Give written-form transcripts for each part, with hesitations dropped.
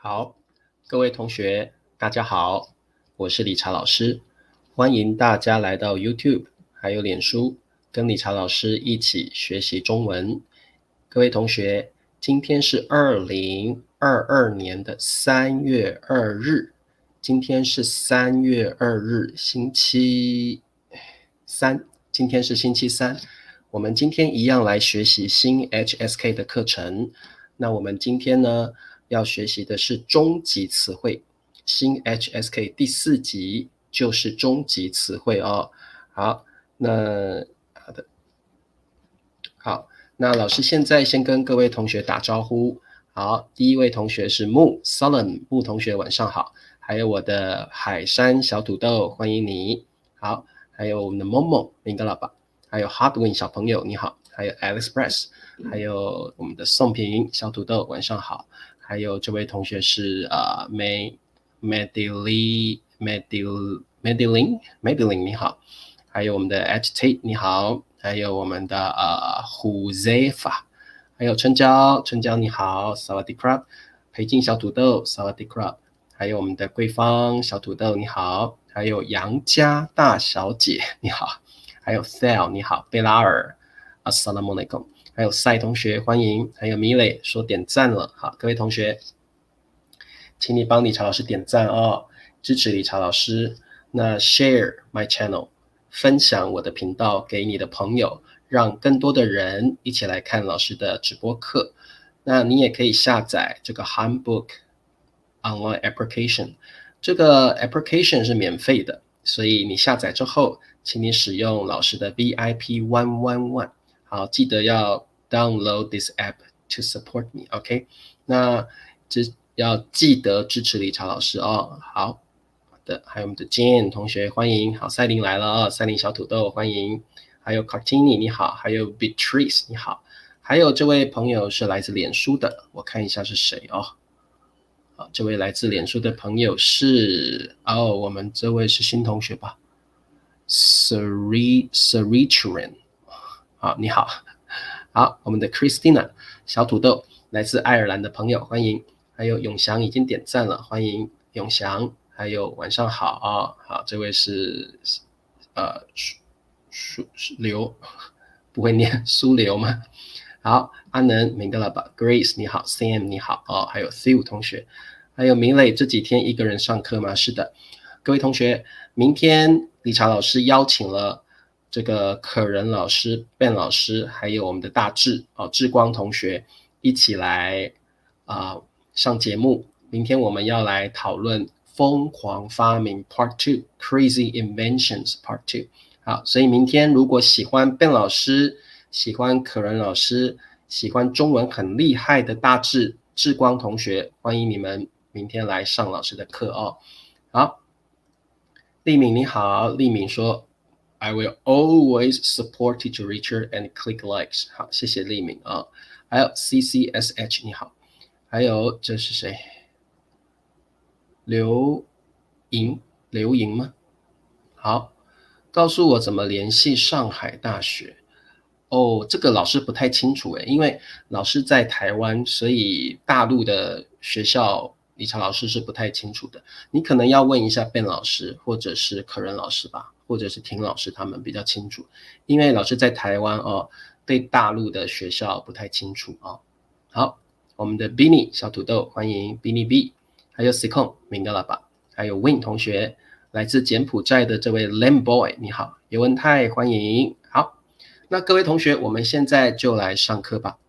好，各位同学，大家好，我是理查老师，欢迎大家来到 YouTube 还有脸书，跟理查老师一起学习中文。各位同学，今天是2022年的3月2日，今天是3月2日，星期三，今天是星期三。我们今天一样来学习新 HSK 的课程。那我们今天呢，要学习的是中级词汇，新 HSK 第4集就是中级词汇哦。好，那老师现在先跟各位同学打招呼。好，第一位同学是木 Solon 木同学晚上好，还有我的海山小土豆，欢迎你。好，还有我们的 Momo 明哥老爸，还有 Hardwin 小朋友你好，还有 Alex Press， 还有我们的宋平小土豆晚上好，还有这位同学是Madeline 你好，还有我们的 Agitate 你好，还有我们的Huzefa， 还有春娇你好，萨瓦迪克拉，裴静小土豆萨瓦迪克拉，还有我们的桂芳小土豆你好，还有杨家大小姐你好，还有 Sal 你好，贝拉尔 Assalamu alaikum， 还有赛同学欢迎，还有米磊说点赞了。好，各位同学请你帮理查老师点赞哦，支持理查老师。那 share my channel， 分享我的频道给你的朋友，让更多的人一起来看老师的直播课。那你也可以下载这个 Handbook Online Application， 这个 application 是免费的，所以你下载之后请你使用老师的 VIP 111， 好，记得要 download this app to support me， OK， 那要记得支持理查老师哦。好的，还有我们的 Jane 同学欢迎，好，赛琳来了哦，赛琳小土豆欢迎，还有 Cartini 你好，还有 Beatrice 你好，还有这位朋友是来自脸书的，我看一下是谁哦。好，这位来自脸书的朋友是我们这位是新同学吧 Sricharan， 好，你好。好，我们的 Christina 小土豆来自爱尔兰的朋友欢迎，还有永祥已经点赞了，欢迎永祥，还有晚上好哦。好，这位是刘，不会念苏刘吗？好，阿能明白了吧 ？Grace 你好 ，Sam 你好哦，还有 Theo 同学，还有明磊这几天一个人上课吗？是的，各位同学，明天理查老师邀请了这个可人老师、Ben 老师，还有我们的大志志光同学一起来上节目。明天我们要来讨论疯狂发明 Part 2 Crazy Inventions Part 2。好，所以明天如果喜欢 Ben 老师、喜欢可人老师、喜欢中文很厉害的大志光同学，欢迎你们明天来上老师的课哦。好，丽敏你好，丽敏说 I will always support Teacher Richard and click likes。 好，谢谢丽敏啊。还有 CCSH 你好，还有这是谁？刘莹吗？好，告诉我怎么联系上海大学。这个老师不太清楚因为老师在台湾，所以大陆的学校理查老师是不太清楚的。你可能要问一下 Ben 老师，或者是可人老师吧，或者是婷老师，他们比较清楚。因为老师在台湾对大陆的学校不太清楚好，我们的 Binny 小土豆欢迎 Binny B， 还有 Sikon 明白了吧？还有 Win 同学，来自柬埔寨的这位 Lam Boy 你好，尤文泰欢迎。好，那各位同学，我们现在就来上课吧。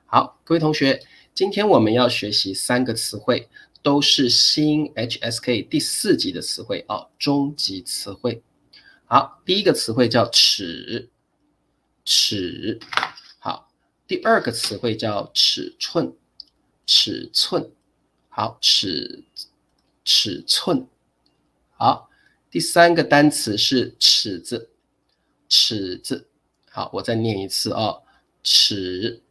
好，各位同学，今天我们要学习3个词汇，都是新 HSK 第4集的词汇中级词汇。好，第一个词汇叫尺，好，第2个词汇叫尺寸，好，尺寸。好，第3个单词是尺子，好，我再念一次尺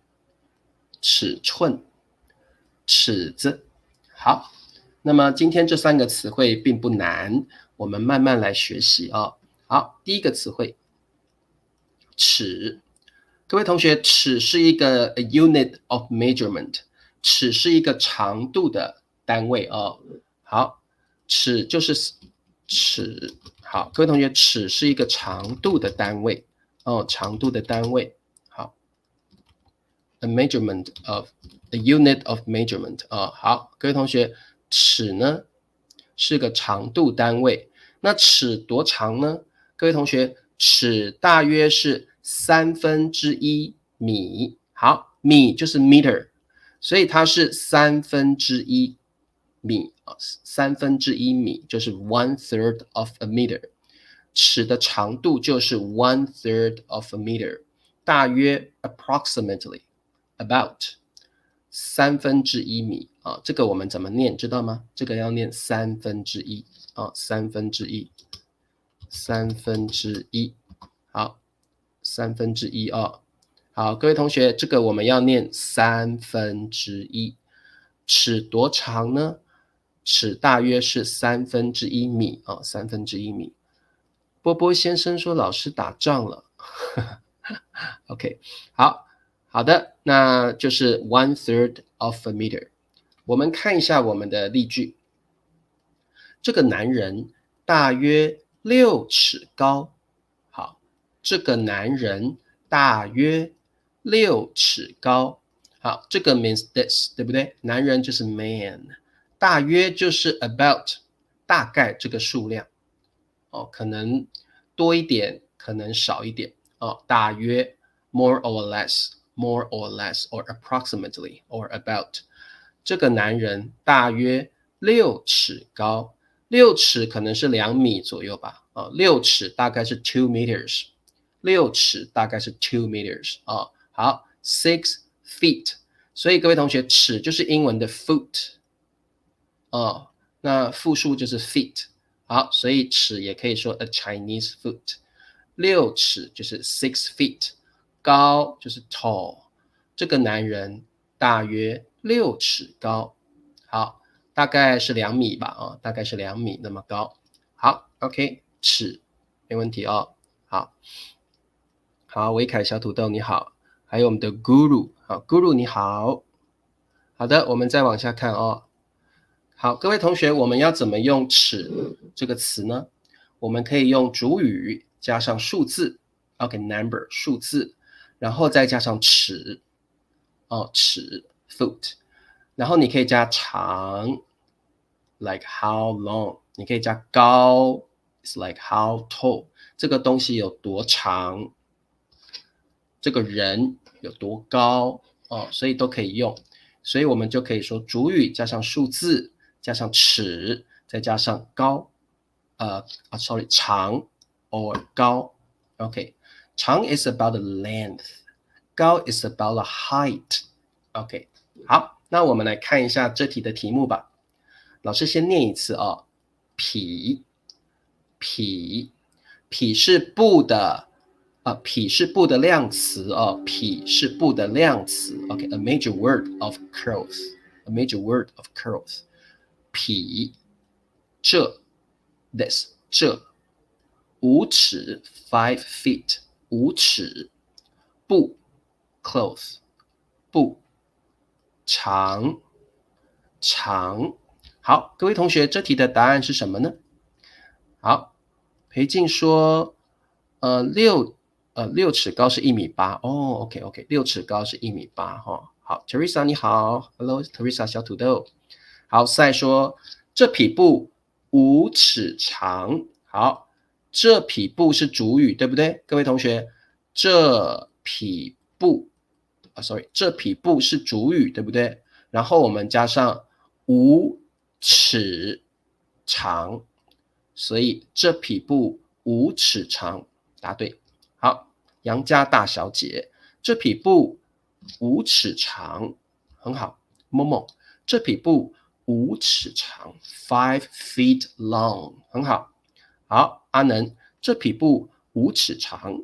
寸，尺子。好，那么今天这3个词汇并不难，我们慢慢来学习好，第一个词汇尺，各位同学，尺是一个 unit of measurement， 尺是一个长度的单位哦。好，尺就是尺。好，各位同学，尺是一个长度的单位哦，长度的单位。好 ，a measurement of a unit of measurement 哦。好，各位同学，尺呢是个长度单位。那尺多长呢？各位同学，尺大约是1/3米。好，米就是 meter， 所以它是1/3米啊，1/3米就是 1/3 of a meter。尺的长度就是 1/3 of a meter， 大约 approximately about 1/3米啊。这个我们怎么念？知道吗？这个要念1/3啊，1/3，1/3。好，1/3哦。好，各位同学，这个我们要念1/3。尺多长呢？尺大约是1/3米啊，1/3米。波波先生说老师打仗了OK， 好的，那就是 1/3 of a meter。 我们看一下我们的例句。这个男人大约6尺高。好，这个男人大约6尺高。好，这个 means this， 对不对？男人就是 man， 大约就是 about， 大概这个数量哦，可能多一点，可能少一点哦，大约 more or less，more or less or approximately or about。 这个男人大约6尺高。6尺可能是2米左右吧，6尺大概是2 meters， 6尺大概是2 meters 好 6 feet， 所以各位同学，尺就是英文的 foot 那复数就是 feet。 好，所以尺也可以说 a Chinese foot。 6尺就是 6 feet， 高就是 tall。 这个男人大约6尺高。好，大概是2米吧大概是2米那么高。好 OK， 尺没问题好，维凯小土豆你好，还有我们的 Guru， 好 Guru 你好。好的，我们再往下看好，各位同学，我们要怎么用尺这个词呢？我们可以用主语加上数字 OK number 数字，然后再加上尺尺 foot， 然后你可以加长 like how long， 你可以加高 it's like how tall， 这个东西有多长，这个人有多高所以都可以用。所以我们就可以说主语加上数字加上尺再加上高长 or 高 OK， 长 is about the length， 高 is about the height OK。 好，那我们来看一下这题的题目吧。老师先念一次匹是布的匹是布的量词匹是布的量词 OK， a major word of cloth， a major word of cloth。 匹这 this 这5尺 5 feet 5尺。布 cloth 布。长。好，各位同学，这题的答案是什么呢？好，裴静说6尺高是1.8米OK OK， 6尺高是1.8米好 Teresa 你好 Hello Teresa 小土豆。好，赛说这匹布5尺长。好，这匹布是主语对不对？各位同学，这匹布这匹布是主语对不对？然后我们加上5尺长，所以这匹布5尺长，答对。好，杨家大小姐，这匹布5尺长，很好。某某，这匹布5尺长 ，5 feet long， 很好。好，阿能，这匹布5尺长。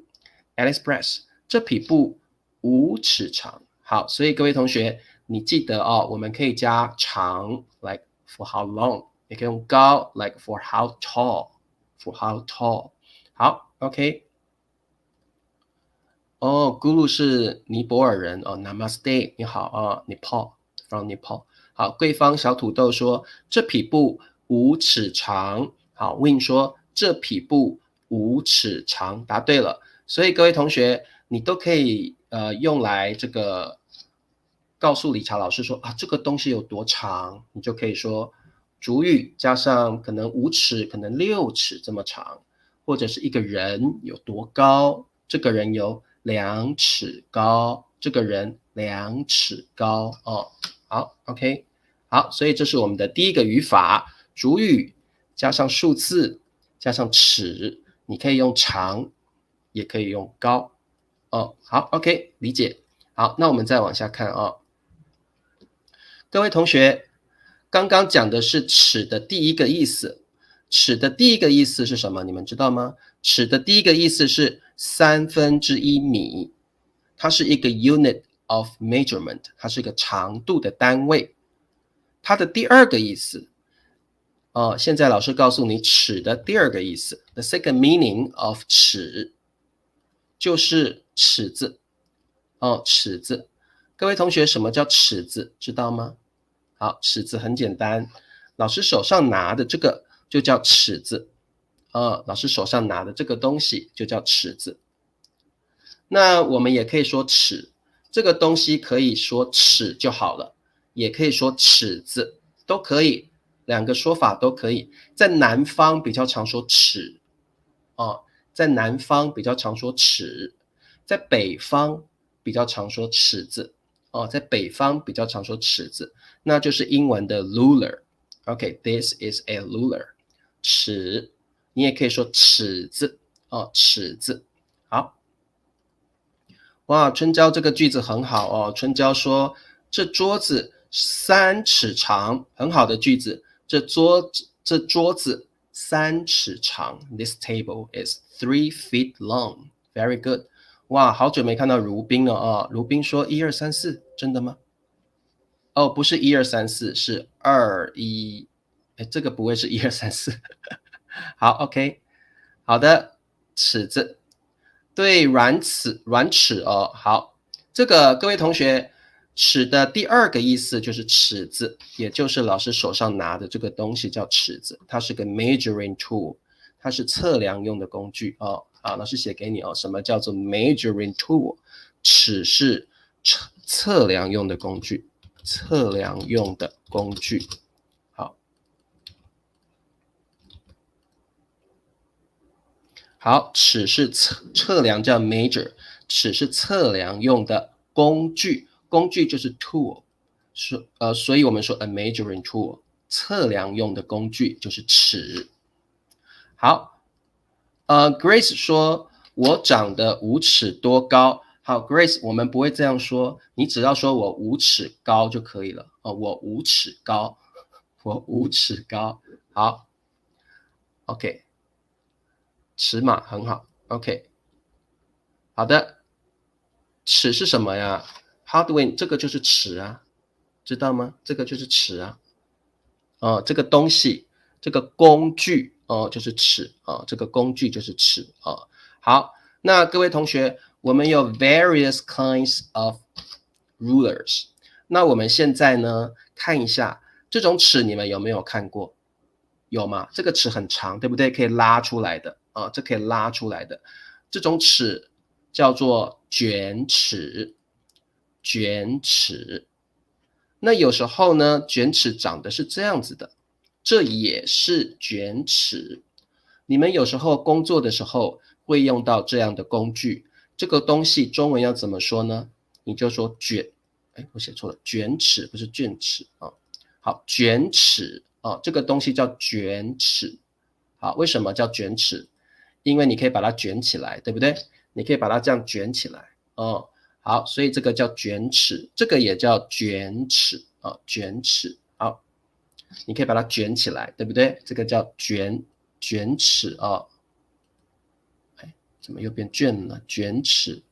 Alice，这匹布5尺长。好，所以各位同学，你记得我们可以加长 ，like for how long， 也可以用高 ，like for how tall，for how tall。好 ，OK。咕噜是尼泊尔人Namaste， 你好Nepal from Nepal。好，贵方小土豆说这匹布5尺长。好 ，Win 说这匹布5尺长，答对了。所以各位同学，你都可以用来这个告诉理查老师说啊，这个东西有多长，你就可以说主语加上可能5尺，可能6尺这么长，或者是一个人有多高，这个人有2尺高，这个人2尺高哦。好 ，OK， 好，所以这是我们的第一个语法，主语加上数字加上尺，你可以用长，也可以用高。哦，好 ，OK， 理解。好，那我们再往下看哦。各位同学，刚刚讲的是尺的第一个意思。尺的第一个意思是什么？你们知道吗？尺的第一个意思是1/3米，它是一个 unit of measurement， 它是一个长度的单位。它的第二个意思，现在老师告诉你尺的第二个意思 ，the second meaning of 尺就是尺子。尺子。各位同学，什么叫尺子？知道吗？好，尺子很简单，老师手上拿的这个就叫尺子。老师手上拿的这个东西就叫尺子。那我们也可以说尺，这个东西可以说尺就好了，也可以说尺子，都可以，两个说法都可以。在南方比较常说尺，在南方比较常说尺，在北方比较常说尺子。在北方比较常说尺子，那就是英文的 ruler。OK，this is a ruler， 尺，你也可以说尺子，尺子。好，哇，春娇这个句子很好哦。春娇说这桌子3尺长，很好的句子。这桌子3尺长。This table is 3 feet long. Very good. 哇，好久没看到如冰了啊！如冰说1、2、3、4，真的吗？不是1、2、3、4，是2、1。这个不会是1、2、3、4。好 ，OK， 好的，尺子，对，软尺哦。好，这个各位同学，尺的第二个意思就是尺子，也就是老师手上拿的这个东西叫尺子，它是个 measuring tool， 它是测量用的工具哦。好，老师写给你哦，什么叫做 measuring tool？ 尺是测量用的工具，测量用的工具。好，尺是测量叫 measure， 尺是测量用的工具，工具就是 tool， 所以我们说 a measuring tool， 测量用的工具就是尺。好，Grace 说我长得5尺多高。好 ，Grace， 我们不会这样说，你只要说我5尺高就可以了。我5尺高，我5尺高。好 ，OK。尺码很好 ，OK， 好的，尺是什么呀 ？Hardware 这个就是尺啊，知道吗？这个就是尺啊，这个东西，这个工具就是尺啊，这个工具就是尺啊。好，那各位同学，我们有 various kinds of rulers， 那我们现在呢，看一下这种尺，你们有没有看过？有吗？这个尺很长，对不对？可以拉出来的这可以拉出来的。这种尺叫做卷尺，卷尺。那有时候呢，卷尺长得是这样子的，这也是卷尺。你们有时候工作的时候会用到这样的工具，这个东西中文要怎么说呢？你就说卷，我写错了，卷尺不是卷尺啊。好，卷尺。这个东西叫卷尺。好，为什么叫卷尺？因为你可以把它卷起来，对不对？你可以把它这样卷起来。好，所以这个叫卷尺，这个也叫卷尺卷尺。好，你可以把它卷起来，对不对？这个叫卷尺啊。怎么又变卷了？卷尺。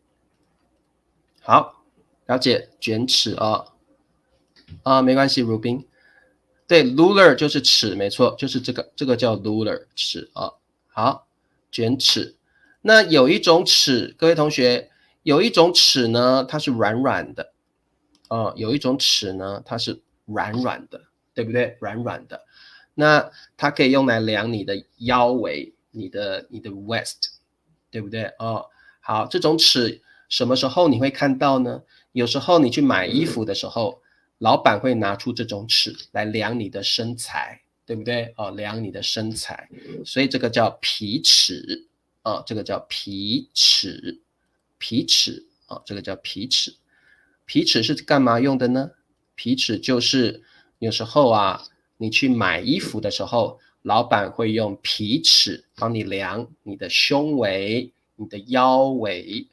好，了解卷尺没关系，如冰。对 ，ruler 就是尺，没错，就是这个叫 ruler 尺啊。好，卷尺。那有一种尺，各位同学，有一种尺呢，它是软软的。有一种尺呢，它是软软的，对不对？软软的。那它可以用来量你的腰围，你的 waist， 对不对？哦，好，这种尺什么时候你会看到呢？有时候你去买衣服的时候，老板会拿出这种尺来量你的身材，对不对？哦，量你的身材，所以这个叫皮尺，这个叫皮尺，皮尺，这个叫皮尺。皮尺是干嘛用的呢？皮尺就是有时候啊，你去买衣服的时候，老板会用皮尺帮你量你的胸围、你的腰围。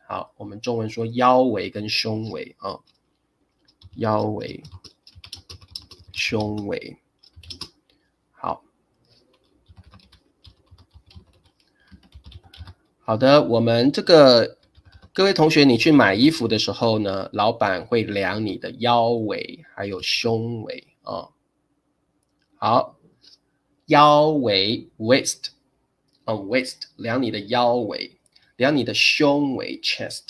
好，我们中文说腰围跟胸围啊，腰围、胸围。好，好的，我们这个各位同学，你去买衣服的时候呢，老板会量你的腰围还有胸围啊。好，腰围 waist， waist 量你的腰围，量你的胸围 chest。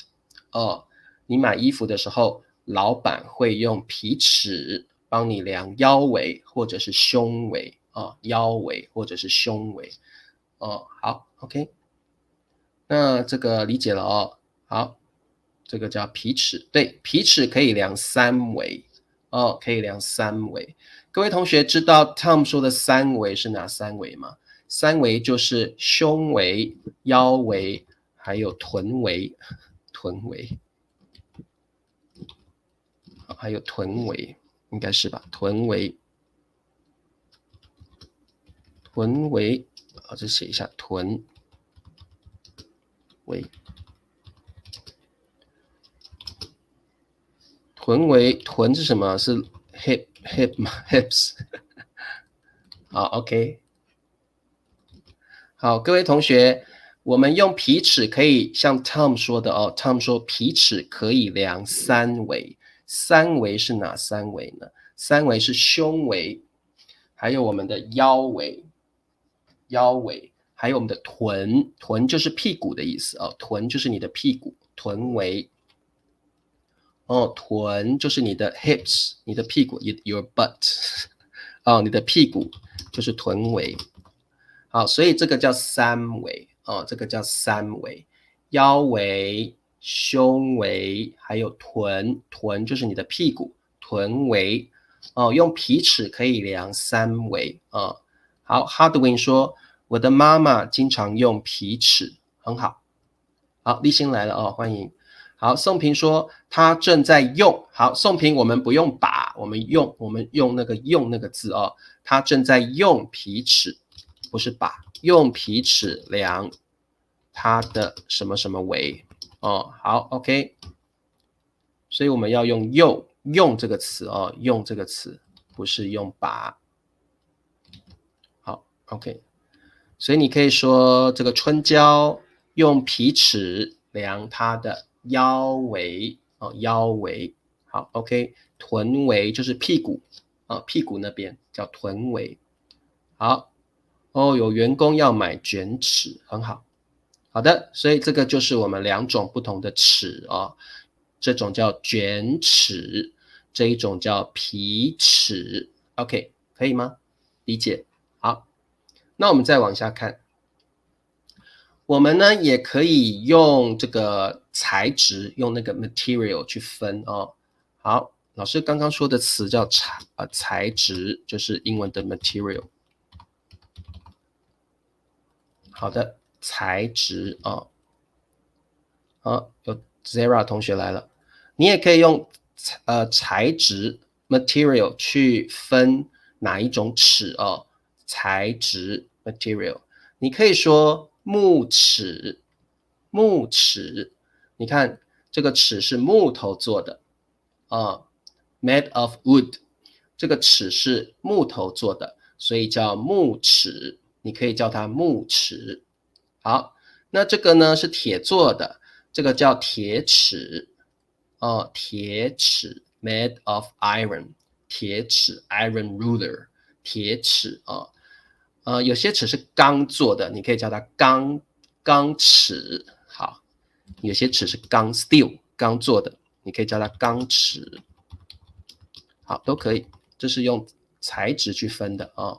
你买衣服的时候，老板会用皮尺帮你量腰围或者是胸围腰围或者是胸围。好 ，OK， 那这个理解了哦。好，这个叫皮尺，对，皮尺可以量3围可以量3围。各位同学知道 Tom 说的3围是哪3围吗？3围就是胸围、腰围，还有臀围，臀围，还有臀围，应该是吧？臀围，臀围，这写一下臀围。臀围，臀是什么？是 hip 吗 ？hips。好 ，OK。好，各位同学，我们用皮尺可以像 Tom 说的Tom 说皮尺可以量3围，3围是哪3围呢？3围是胸围，还有我们的腰围，还有我们的臀，臀就是屁股的意思臀就是你的屁股，臀围。臀就是你的 hips， 你的屁股 your butt 你的屁股就是臀围。好，所以这个叫3围这个叫3围，腰围、胸围还有臀，臀就是你的屁股，臀围用皮尺可以量3围好 Hardwin 说我的妈妈经常用皮尺，很好。好，立新来了欢迎。好，宋平说他正在用。好，宋平，我们不用把，我们用那个用那个字他正在用皮尺，不是把，用皮尺量他的什么什么围好 ，OK。所以我们要用用这个词用这个词，不是用把。好 ，OK。所以你可以说这个春娇用皮尺量她的腰围腰围。好 ，OK， 臀围就是屁股屁股那边叫臀围。好有员工要买卷尺，很好。好的，所以这个就是我们2种不同的尺这种叫卷尺，这一种叫皮尺。OK， 可以吗？理解？好，那我们再往下看。我们呢也可以用这个材质，用那个 material 去分好，老师刚刚说的词叫材质，就是英文的 material。好的，材质好，有 Zara 同学来了，你也可以用材质 material 去分哪一种尺材质 material， 你可以说木尺，木尺，你看这个尺是木头做的made of wood， 这个尺是木头做的，所以叫木尺，你可以叫它木尺。好，那这个呢是铁做的，这个叫铁尺铁尺 made of iron， 铁尺 iron ruler， 铁尺有些尺是钢做的，你可以叫它钢尺。好，有些尺是钢 steel 钢做的，你可以叫它钢尺。好，都可以，这是用材质去分的啊。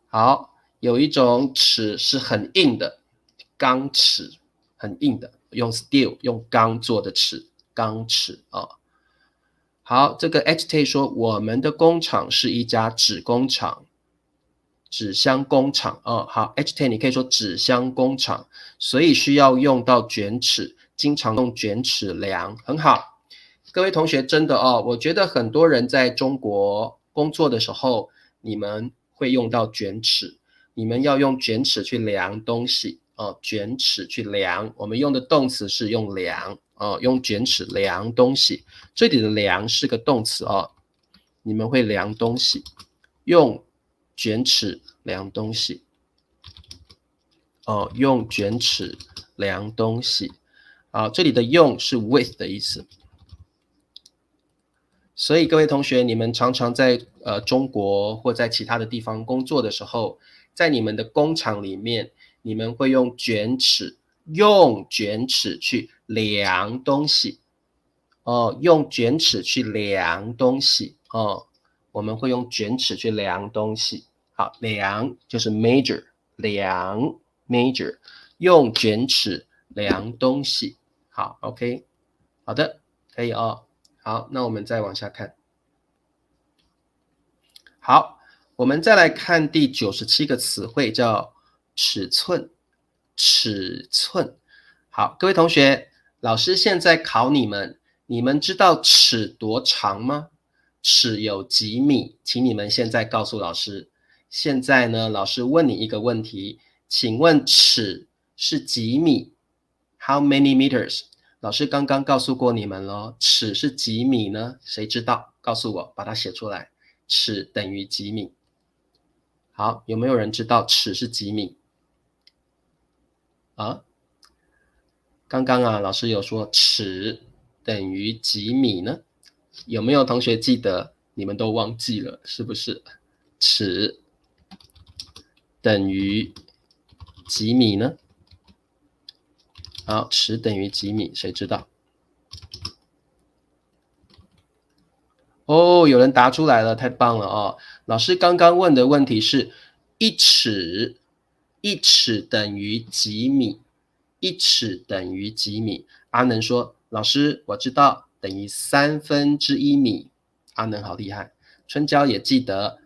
好，有一种齿是很硬的，钢齿，很硬的，用 steel 用钢做的齿，钢齿啊。好，这个 Agitate 说我们的工厂是一家纸工厂，纸箱工厂哦。好 ，Agitate 你可以说纸箱工厂，所以需要用到卷尺，经常用卷尺量，很好。各位同学，真的哦，我觉得很多人在中国工作的时候，你们会用到卷尺，你们要用卷尺去量东西哦，卷尺去量，我们用的动词是用量哦，用卷尺量东西。这里的量是个动词哦，你们会量东西，用卷尺量东西哦，用卷尺量东西。好，这里的用是 with 的意思。所以各位同学，你们常常在中国或在其他的地方工作的时候，在你们的工厂里面，你们会用卷尺去量东西哦，用卷尺去量东西哦，我们会用卷尺去量东西。好，量就是 measure， 量 measure， 用卷尺量东西。好 ，OK， 好的，可以哦。好，那我们再往下看。好，我们再来看第97个词汇，叫尺寸。尺寸。好，各位同学，老师现在考你们，你们知道尺多长吗？尺有几米？请你们现在告诉老师。现在呢，老师问你一个问题，请问尺是几米 ？How many meters？老师刚刚告诉过你们咯，尺是几米呢？谁知道？告诉我，把它写出来。尺等于几米？好，有没有人知道尺是几米？啊？刚刚啊，老师有说尺等于几米呢？有没有同学记得？你们都忘记了，是不是？尺等于几米呢？好，尺等于几米？谁知道？哦，有人答出来了，太棒了哦！老师刚刚问的问题是一尺等于几米？一尺等于几米？阿能说，老师我知道，等于1/3米。阿能好厉害。春娇也记得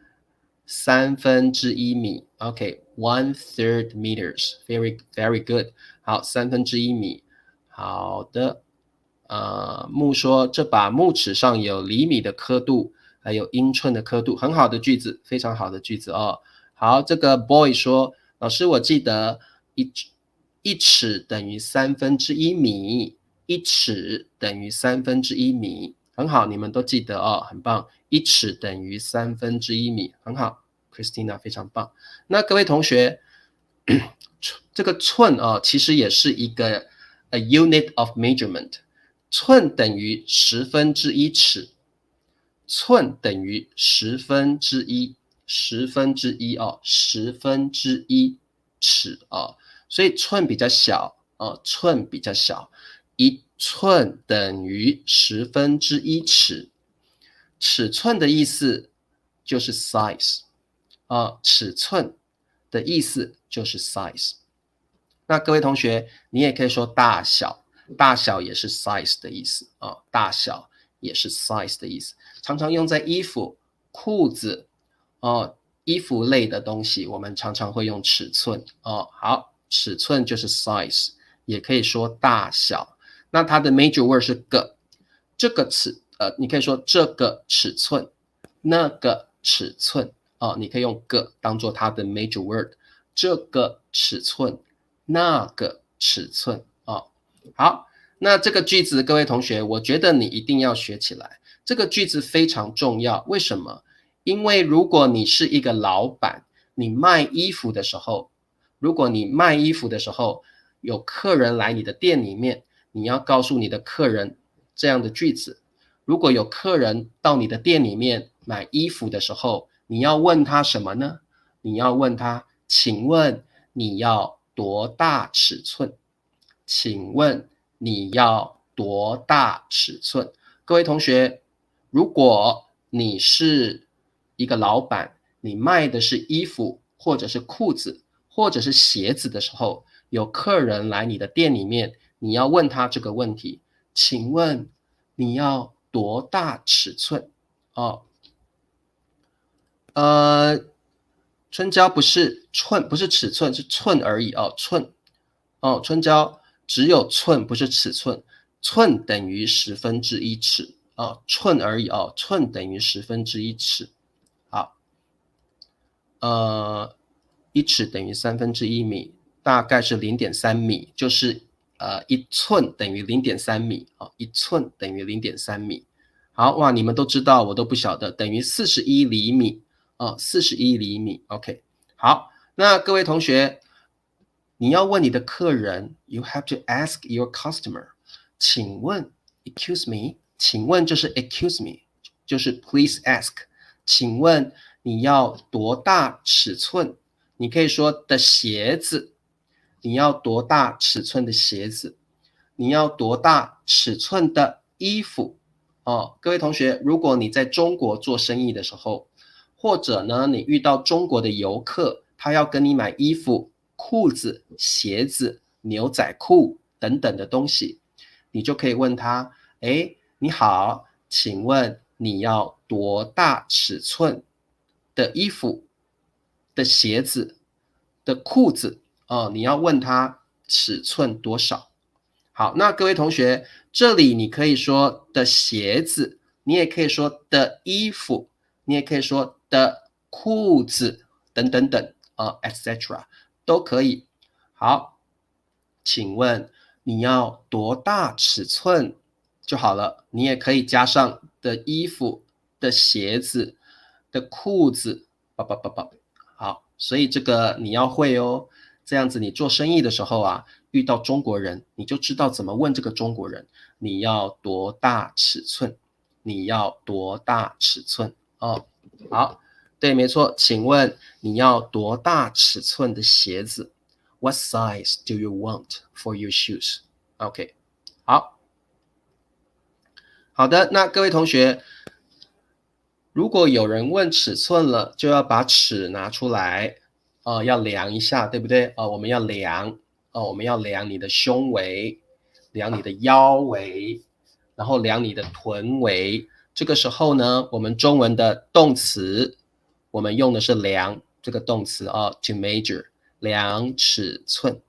1/3米。OK，1/3 meters，very very good。好，1/3米。好的。木说这把木尺上有厘米的刻度，还有英寸的刻度，很好的句子，非常好的句子哦。好，这个 boy 说，老师我记得一尺等于1/3米，一尺等于1/3米，很好，你们都记得哦，很棒。一尺等于1/3米，很好 ，Christina 非常棒。那各位同学，这个寸啊，其实也是一个 a unit of measurement。寸等于1/10尺，寸等于1/10，哦，1/10尺哦，所以寸比较小哦，寸比较小，一寸等于1/10尺。尺寸的意思就是 size 啊，尺寸的意思就是 size。那各位同学，你也可以说大小。大小也是 size 的意思啊，大小也是 size 的意思，常常用在衣服、裤子哦，衣服类的东西，我们常常会用尺寸哦。好，尺寸就是 size， 也可以说大小。那它的 major word 是个，这个你可以说这个尺寸，那个尺寸哦，你可以用个当做它的 major word， 这个尺寸，那个尺寸哦。好，那这个句子，各位同学，我觉得你一定要学起来。这个句子非常重要，为什么？因为如果你是一个老板，你卖衣服的时候，如果你卖衣服的时候，有客人来你的店里面，你要告诉你的客人这样的句子。如果有客人到你的店里面买衣服的时候，你要问他什么呢？你要问他，请问你要多大尺寸？请问你要多大尺寸？各位同学，如果你是一个老板，你卖的是衣服或者是裤子或者是鞋子的时候，有客人来你的店里面，你要问他这个问题，请问你要多大尺寸？哦，春娇不是寸，不是尺寸，是寸而已哦，寸。哦，春娇只有寸，不是尺寸，寸等于1/10尺哦，寸而已哦，寸等于1/10尺。好，1尺等于1/3米，大概是0.3米，就是1寸等于0.3米啊，1寸等于0.3米。好，哇，你们都知道，我都不晓得，等于41厘米哦，41厘米。OK， 好，那各位同学，你要问你的客人 ，you have to ask your customer， 请问 ，excuse me， 请问就是 excuse me， 就是 please ask， 请问你要多大尺寸？你可以说的鞋子，你要多大尺寸的鞋子？你要多大尺寸的衣服？哦，各位同学，如果你在中国做生意的时候，或者呢，你遇到中国的游客，他要跟你买衣服、裤子、鞋子、牛仔裤等等的东西，你就可以问他：诶，你好，请问你要多大尺寸的衣服、的鞋子、的裤子？哦，你要问他尺寸多少。好，那各位同学，这里你可以说的鞋子，你也可以说的衣服，你也可以说的裤子，等等等etc. 都可以。好，请问你要多大尺寸就好了？你也可以加上的衣服、的鞋子、的裤子，好，所以这个你要会哦。这样子你做生意的时候啊，遇到中国人，你就知道怎么问这个中国人，你要多大尺寸？你要多大尺寸？哦，好，对，没错，请问你要多大尺寸的鞋子？What size do you want for your shoes? OK， 好，好的，那各位同学，如果有人问尺寸了，就要把尺拿出来，要量一下，对不对？我们要量，我们要量你的胸围，量你的腰围，然后量你的臀围。这个时候呢，我们中文的动词，我们用的是量这个动词to measure， 量尺寸，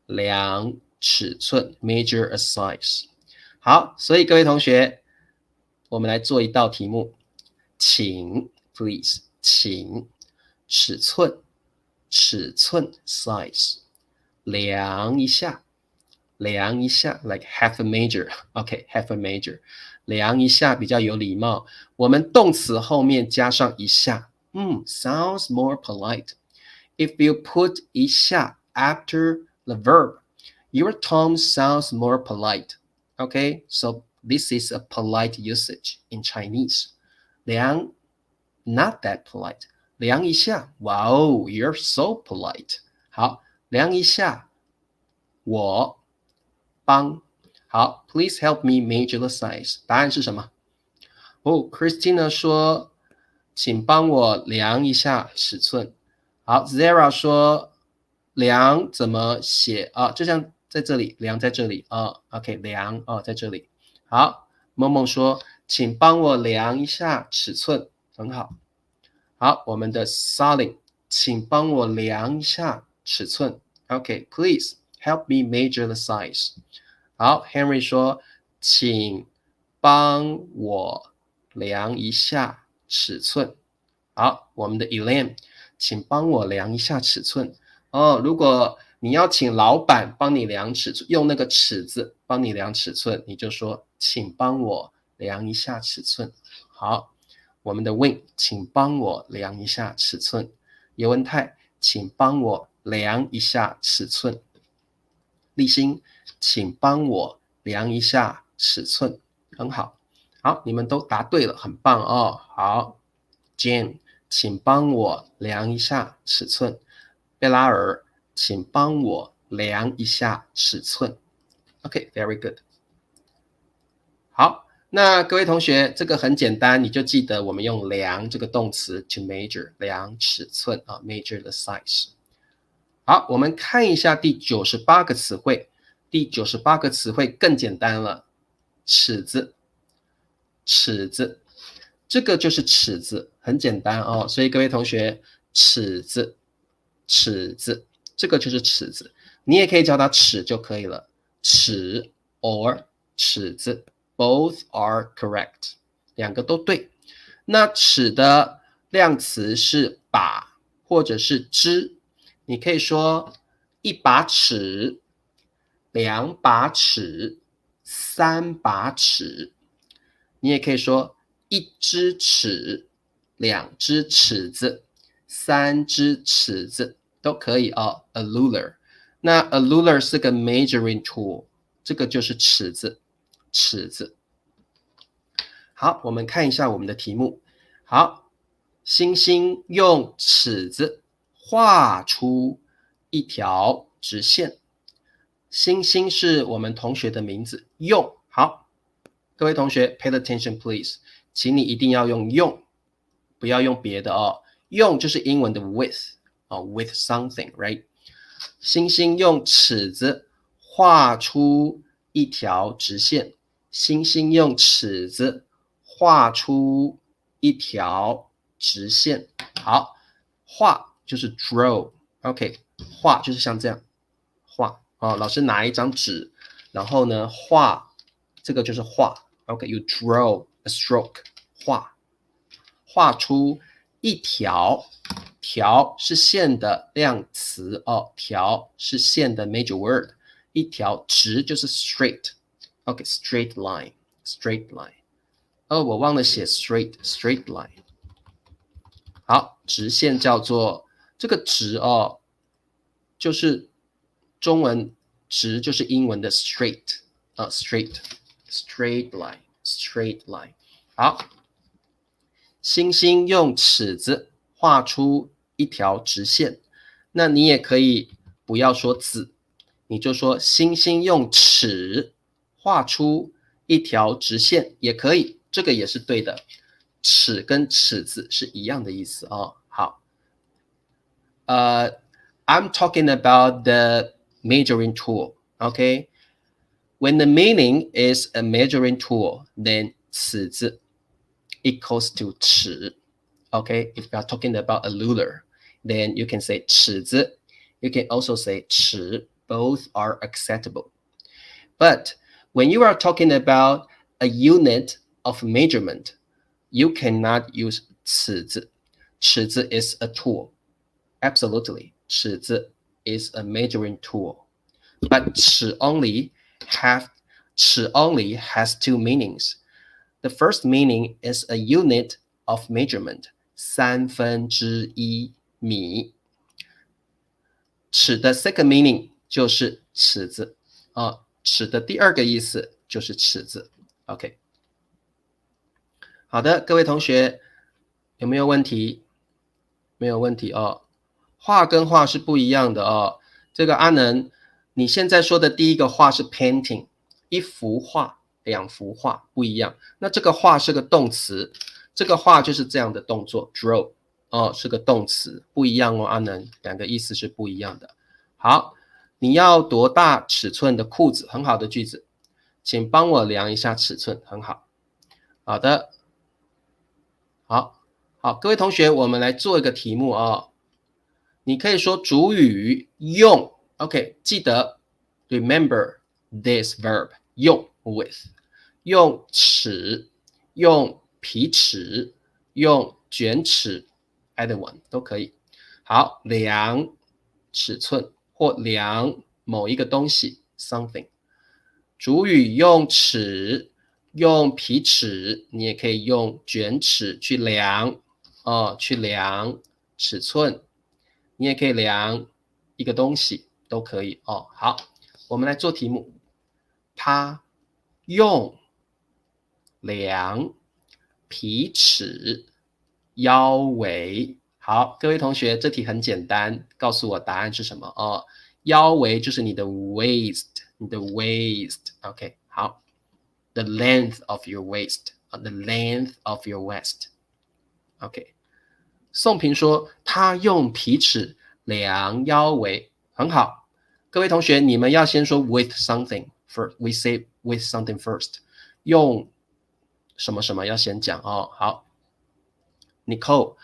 量尺寸 ，measure a size。好，所以各位同学，我们来做一道题目。请 please 请尺寸 size 量一下like half a measure OK half a measure 量一下比较有礼貌，我们动词后面加上一下sounds more polite. If you put 一下 after the verb, your tone sounds more polite. Okay, so this is a polite usage in Chinese. 量 not that polite. 量一下 Wow, you're so polite. 好，量一下我帮好 Please help me measure the size. 答案是什么？Christina 说请帮我量一下尺寸。好 Zara 说量怎么写啊？就像在这里量在这里OK 量在这里。好，梦梦说请帮我量一下尺寸。很好，好，我们的 Salim， 请帮我量一下尺寸。OK, please help me measure the size. 好 ，Henry 说，请帮我量一下尺寸。好，我们的 Elaine， 请帮我量一下尺寸。如果你要请老板帮你量尺寸，用那个尺子帮你量尺寸，你就说，请帮我量一下尺寸。好。我们的 Win， 请帮我量一下尺寸。尤文泰，请帮我量一下尺寸。立新，请帮我量一下尺寸。很好，好，你们都答对了，很棒哦。好 ，Jane， 请帮我量一下尺寸。贝拉尔，请帮我量一下尺寸。OK, very good. 好，那各位同学，这个很简单，你就记得我们用量这个动词 to measure， 量尺寸啊 ，measure the size。好，我们看一下第98个词汇。第98个词汇更简单了，尺子，尺子，这个就是尺子，很简单哦。所以各位同学，尺子，尺子，这个就是尺子，你也可以叫它尺就可以了，尺 or 尺子 ，both are correct， 两个都对。那尺的量词是把或者是支，你可以说1把尺、2把尺、3把尺。你也可以说1只尺、2只尺子、3只尺子都可以哦。A ruler， 那 a ruler 是个 measuring tool， 这个就是尺子，尺子。好，我们看一下我们的题目。好，星星用尺子画出一条直线。星星是我们同学的名字，用。好，各位同学 pay attention please， 请你一定要用用，不要用别的哦。用就是英文的 with 哦 with something right。星星用尺子画出一条直线。星星用尺子画出一条直线。好，画就是 draw，OK， 画就是像这样画哦。老师拿一张纸，然后呢画，这个就是画 ，OK，you draw a stroke， 画出一条，条是线的量词哦，条是线的 major word， 一条直就是 straight，OK， straight line，straight line。哦，我忘了写 straight line。好，直线叫做这个直哦，就是中文直就是英文的 straight 啊 straight line。好，星星用尺子画出一条直线，那你也可以不要说子，你就说星星用尺画出一条直线也可以，这个也是对的。尺跟尺子是一样的意思哦。好，I'm talking about the measuring tool, okay? When the meaning is a measuring tool, then 尺子 equals to 尺 okay? If you are talking about a ruler, then you can say 尺子 you can also say 尺 both are acceptable. But when you are talking about a unit of measurement, you cannot use 尺子。尺子 is a tool. Absolutely. 尺子 is a measuring tool. But 尺 only has two meanings. The first meaning is a unit of measurement, 1/3米。尺的 second meaning 就是尺子啊，尺的第二个意思就是尺子。OK。好的，各位同学，有没有问题？没有问题哦。画跟画是不一样的哦。这个阿能，你现在说的第一个画是 painting， 一幅画、2幅画不一样。那这个画是个动词，这个画就是这样的动作 draw 哦，是个动词，不一样哦，阿能，两个意思是不一样的。好，你要多大尺寸的裤子？很好的句子，请帮我量一下尺寸，很好。好的。好，各位同学，我们来做一个题目哦。你可以说主语用 ，OK， 记得 remember this verb 用 with， 用尺，用皮尺，用卷尺 ，either one 都可以。好，量尺寸或量某一个东西 something。主语用尺。用皮尺，你也可以用卷尺去量哦，去量尺寸，你也可以量一个东西，都可以哦。好，我们来做题目。他用量皮尺腰围。好，各位同学，这题很简单，告诉我答案是什么哦？腰围就是你的 waist， 你的 waist，OK， 好。the length of your waist， the length of your waist。 OK， 宋平说他用皮尺量腰围，很好。各位同学，你们要先说 with something first， we say with something first， 用什么什么要先讲哦。好 ，Nicole，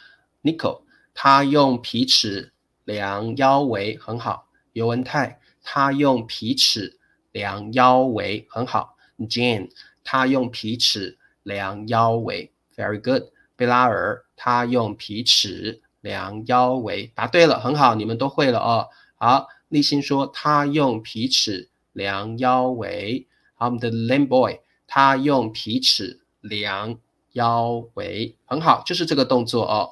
他用皮尺量腰围，很好。尤文泰，他用皮尺量腰围，很好。Jane， 他用皮尺量腰围 ，very good。贝拉尔，他用皮尺量腰围，答对了，很好，你们都会了哦。好，立新说他用皮尺量腰围。好，我们的 Lame Boy， 他用皮尺量腰围，很好，就是这个动作哦。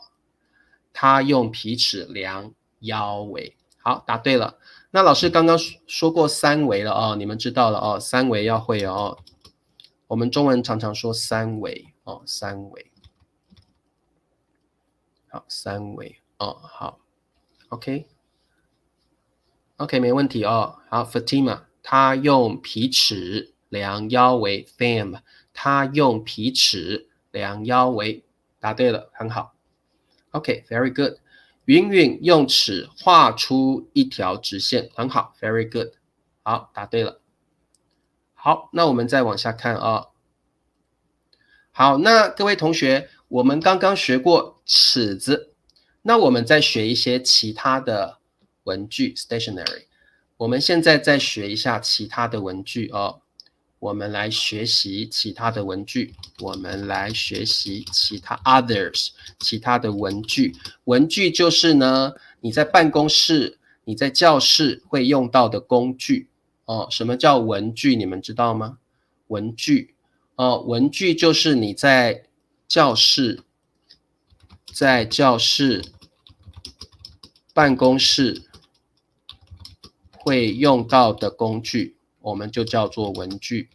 他用皮尺量腰围，好，答对了。那老师刚刚说过三围了哦，你们知道了哦，三围要会哦。我们中文常常说三围哦，三围。好，三围哦，好 ，OK， 没问题哦。好 ，Fatima， 他用皮尺量腰围 ，Fam， 他用皮尺量腰围，答对了，很好。OK，very good。云云用尺画出一条直线，很好 ，very good。好，答对了。好，那我们再往下看啊。好，那各位同学，我们刚刚学过尺子，那我们再学一些其他的文具 stationery。我们现在再学一下其他的文具哦。我们来学习其他的文具，我们来学习其他 others 其他的文具。文具就是呢，你在办公室、你在教室会用到的工具哦。什么叫文具？你们知道吗？文具文具就是你在教室、办公室会用到的工具。我们就叫做文具。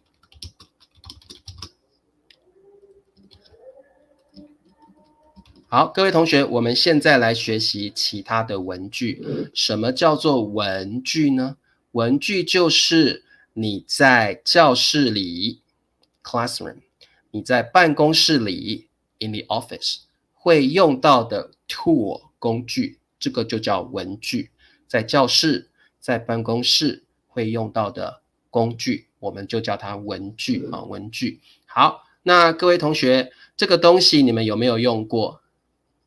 好，各位同学，我们现在来学习其他的文具。什么叫做文具呢？文具就是你在教室里 classroom， 你在办公室里 in the office 会用到的 tool 工具，这个就叫文具。在教室、在办公室会用到的工具，我们就叫它文具啊，文具。好，那各位同学，这个东西你们有没有用过？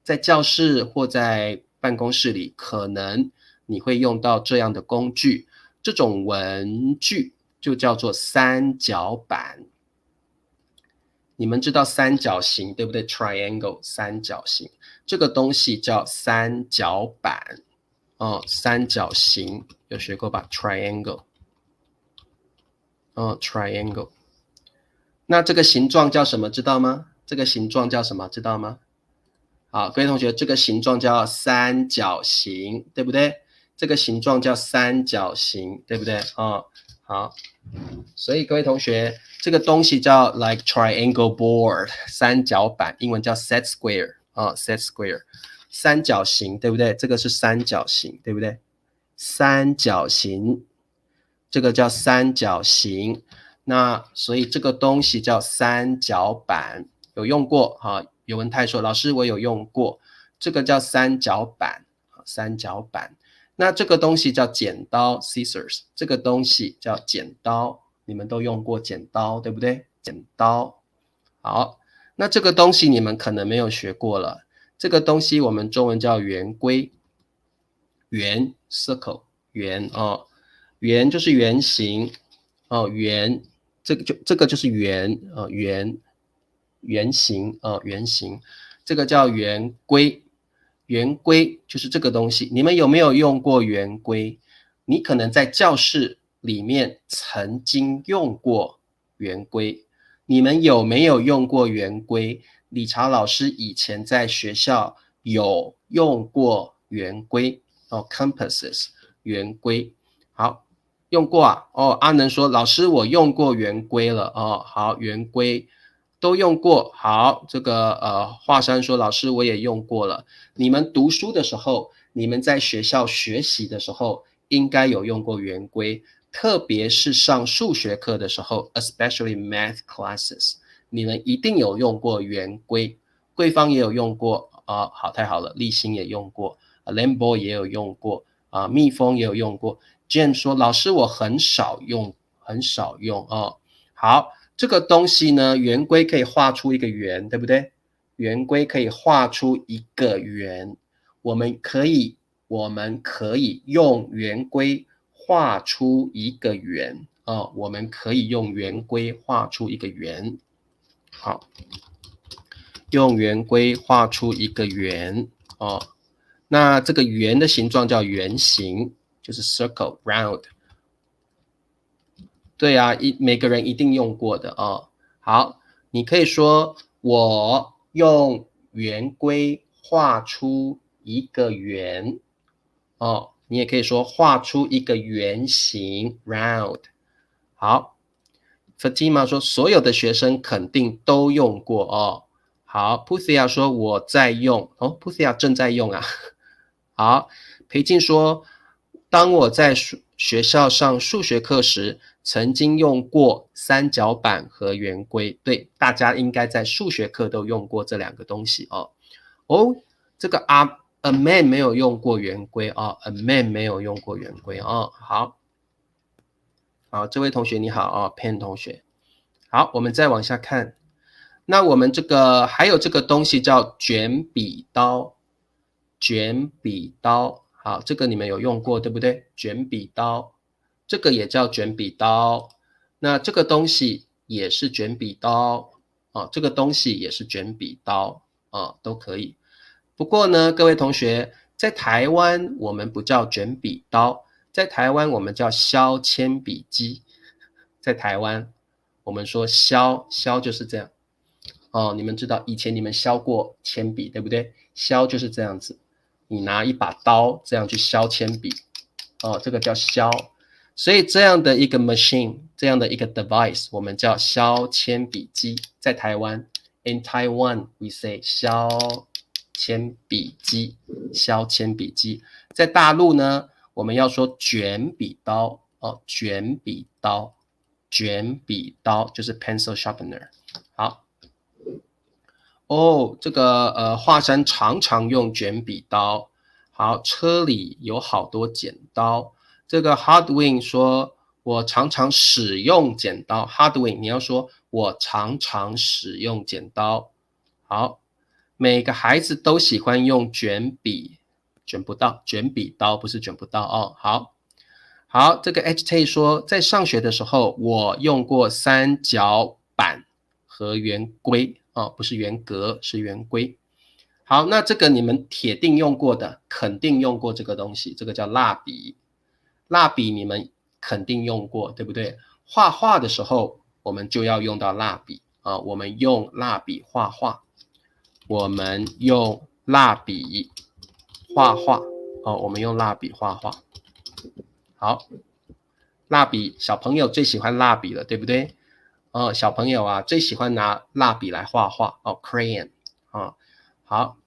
在教室或在办公室里，可能你会用到这样的工具，这种文具就叫做三角板。你们知道三角形对不对 ？Triangle 三角形，这个东西叫三角板哦，三角形有学过吧 ？Triangle 哦 ，Triangle。那这个形状叫什么？知道吗？这个形状叫什么？知道吗？好，各位同学，这个形状叫三角形，对不对？这个形状叫三角形，对不对？好，所以各位同学，这个东西叫 like triangle board， 三角板，英文叫 set square set square， 三角形，对不对？这个是三角形，对不对？三角形，这个叫三角形。那所以这个东西叫三角板，有用过哈？尤文泰说：“老师，我有用过，这个叫三角板，三角板。那这个东西叫剪刀 （scissors）， 这个东西叫剪刀，你们都用过剪刀，对不对？剪刀。好，那这个东西你们可能没有学过了，这个东西我们中文叫圆规，圆 （circle）， 圆哦，圆就是圆形哦，圆，这个就是圆圆形圆形，这个叫圆规。圆规就是这个东西，你们有没有用过圆规？你可能在教室里面曾经用过圆规，你们有没有用过圆规？理查老师以前在学校有用过圆规compasses 圆规。好，用过啊？阿能说老师我用过圆规了好，圆规。都用过，好，这个华山说老师我也用过了。你们读书的时候，你们在学校学习的时候，应该有用过圆规，特别是上数学课的时候 ，especially math classes， 你们一定有用过圆规，贵方也有用过啊，好，太好了，立新也用过，Lambo 也有用过啊，蜜蜂也有用过。Jane 说，老师我很少用哦。好，这个东西呢，圆规可以画出一个圆，对不对？圆规可以画出一个圆，我们可以用圆规画出一个圆哦，我们可以用圆规画出一个圆。好，用圆规画出一个圆哦。那这个圆的形状叫圆形，就是 circle round。对啊，每个人一定用过的哦。好，你可以说我用圆规画出一个圆哦，你也可以说画出一个圆形 round。好 ，Fatima 说所有的学生肯定都用过哦。好 ，Puthia 说我在用哦，Puthia 正在用啊。好，裴静说，当我在学校上数学课时，曾经用过三角板和圆规。对，大家应该在数学课都用过这两个东西哦。哦，这个a man 没有用过圆规啊 ，a man 没有用过圆规啊。好，好，这位同学你好啊 ，Pen 同学。好，我们再往下看。那我们这个还有这个东西叫卷笔刀，卷笔刀。好，这个你们有用过对不对？卷笔刀，这个也叫卷笔刀。那这个东西也是卷笔刀啊，这个东西也是卷笔刀啊，都可以。不过呢，各位同学，在台湾我们不叫卷笔刀，在台湾我们叫削铅笔机。在台湾我们说削就是这样哦，你们知道以前你们削过铅笔对不对？削就是这样子，你拿一把刀这样去削铅笔哦，这个叫削。所以这样的一个 machine， 这样的一个 device， 我们叫削铅笔机。在台湾 ，in Taiwan we say 削铅笔机，削铅笔机。在大陆呢，我们要说卷笔刀哦，卷笔刀，卷笔刀就是 pencil sharpener。好，哦，这个华山常常用卷笔刀。好，车里有好多剪刀。这个 Hardwin 说，我常常使用剪刀。Hardwin， 你要说我常常使用剪刀。好，每个孩子都喜欢用卷笔，卷不到，卷笔刀不是卷不到哦。好，这个 HT 说，在上学的时候，我用过三角板和圆规哦，不是圆格，是圆规。好，那这个你们铁定用过的，肯定用过这个东西，这个叫蜡笔。蜡笔你们肯定用过，对不对？画画的时候，我们就要用到蜡笔啊，我们用蜡笔画画，我们用蜡笔画画哦，我们用蜡笔画画。好，蜡笔小朋友最喜欢蜡笔了，对不对？哦，小朋友啊，最喜欢拿蜡笔来画画哦 ，crayon 啊。好，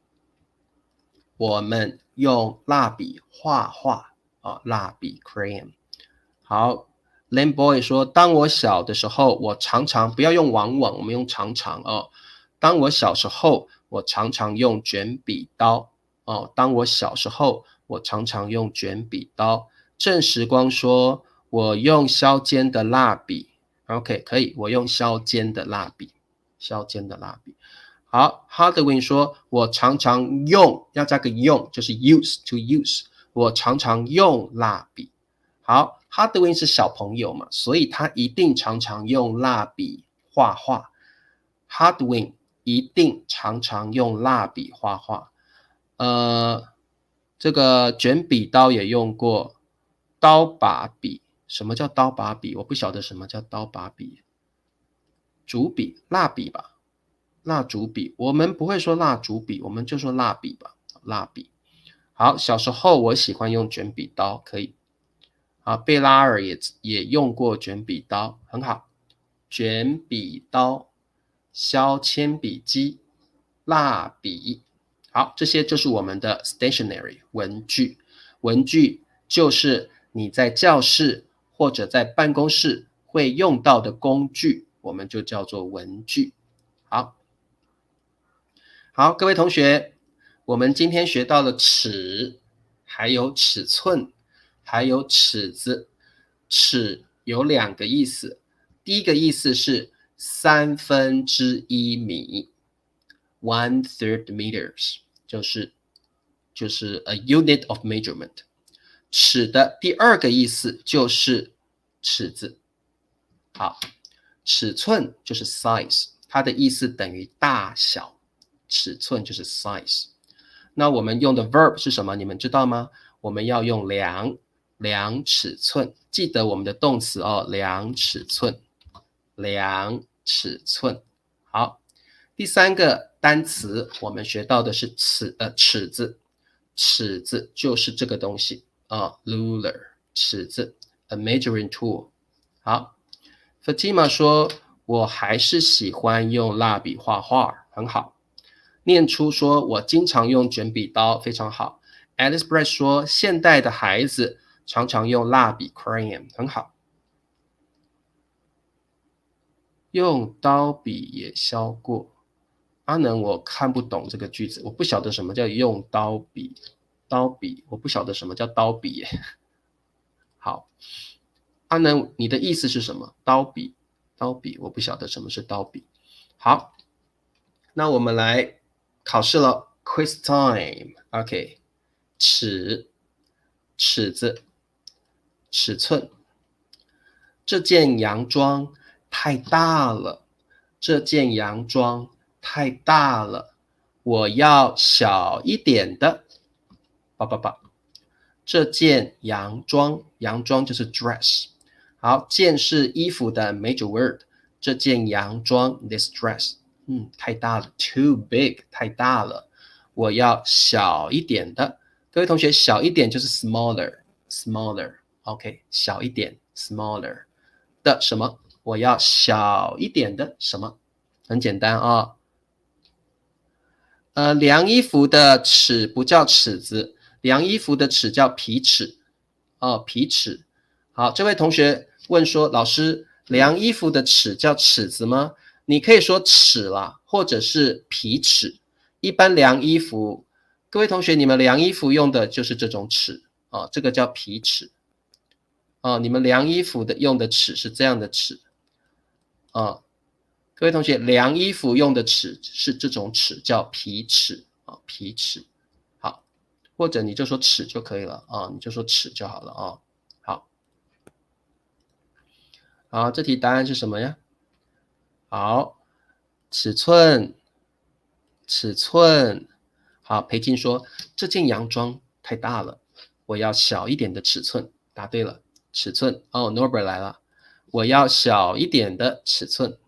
我们用蜡笔画画啊，蜡笔 crayon。好 ，Lame Boy 说，当我小的时候，我常常不要用往往，我们用常常哦。当我小时候，我常常用卷笔刀哦。当我小时候，我常常用卷笔刀。郑时光说，我用削尖的蜡笔。OK， 可以，我用削尖的蜡笔，削尖的蜡笔。好 ，Hardwin 说，我常常用，要加个用，就是 use to use， 我常常用蜡笔。好 ，Hardwin 是小朋友嘛，所以他一定常常用蜡笔画画。Hardwin 一定常常用蜡笔画画。这个卷笔刀也用过，刀把笔。什么叫刀把笔？我不晓得什么叫刀把笔。竹笔、蜡笔吧。蜡烛笔，我们不会说蜡烛笔，我们就说蜡笔吧，蜡笔。好，小时候我喜欢用卷笔刀，可以。好，贝拉尔也用过卷笔刀，很好。卷笔刀、削铅笔机、蜡笔，好，这些就是我们的 stationery 文具。文具就是你在教室或者在办公室会用到的工具，我们就叫做文具。好，各位同学，我们今天学到了尺，还有尺寸，还有尺子。尺有2个意思，第一个意思是1/3米 1/3 meters， 就是 a unit of measurement。尺的第2个意思就是尺子。好，尺寸就是 size， 它的意思等于大小，尺寸就是 size。那我们用的 verb 是什么？你们知道吗？我们要用量尺寸，记得我们的动词哦，量尺寸。好，第3个单词我们学到的是尺子，尺子就是这个东西ruler， 尺子 a measuring tool。好， Fatima 说我还是喜欢用蜡笔画画，很好。念初说我经常用卷笔刀，非常好。Alice Brett 说现代的孩子常常用蜡笔 crayon， 很好。用刀笔也削过。阿能，我看不懂这个句子，我不晓得什么叫用刀笔，我不晓得什么叫刀笔耶。好，阿能，你的意思是什么？刀笔，我不晓得什么是刀笔。好，那我们来考试了 ，quiz time。OK， 尺子，尺寸。这件洋装太大了，我要小一点的。这件洋装就是 dress。好，件是衣服的 major word， 这件洋装 this dress， 太大了 too big， 太大了，我要小一点的。各位同学，小一点就是 smaller， OK， 小一点 smaller 的什么？我要小一点的什么？很简单啊。量衣服的尺不叫尺子，量衣服的尺叫皮尺。皮尺。好，这位同学问说，老师，量衣服的尺叫尺子吗？你可以说尺啦，或者是皮尺。一般量衣服，各位同学，你们量衣服用的就是这种尺这个叫皮尺。你们量衣服的用的尺是这样的尺。各位同学，量衣服用的尺是这种尺，叫皮尺皮尺。好，或者你就说尺就可以了你就说尺就好了好，这题答案是什么呀？好，尺寸。好，裴静说这件洋装太大了，我要小一点的尺寸。答对了，尺寸。Norbert 来了，我要小一点的尺寸。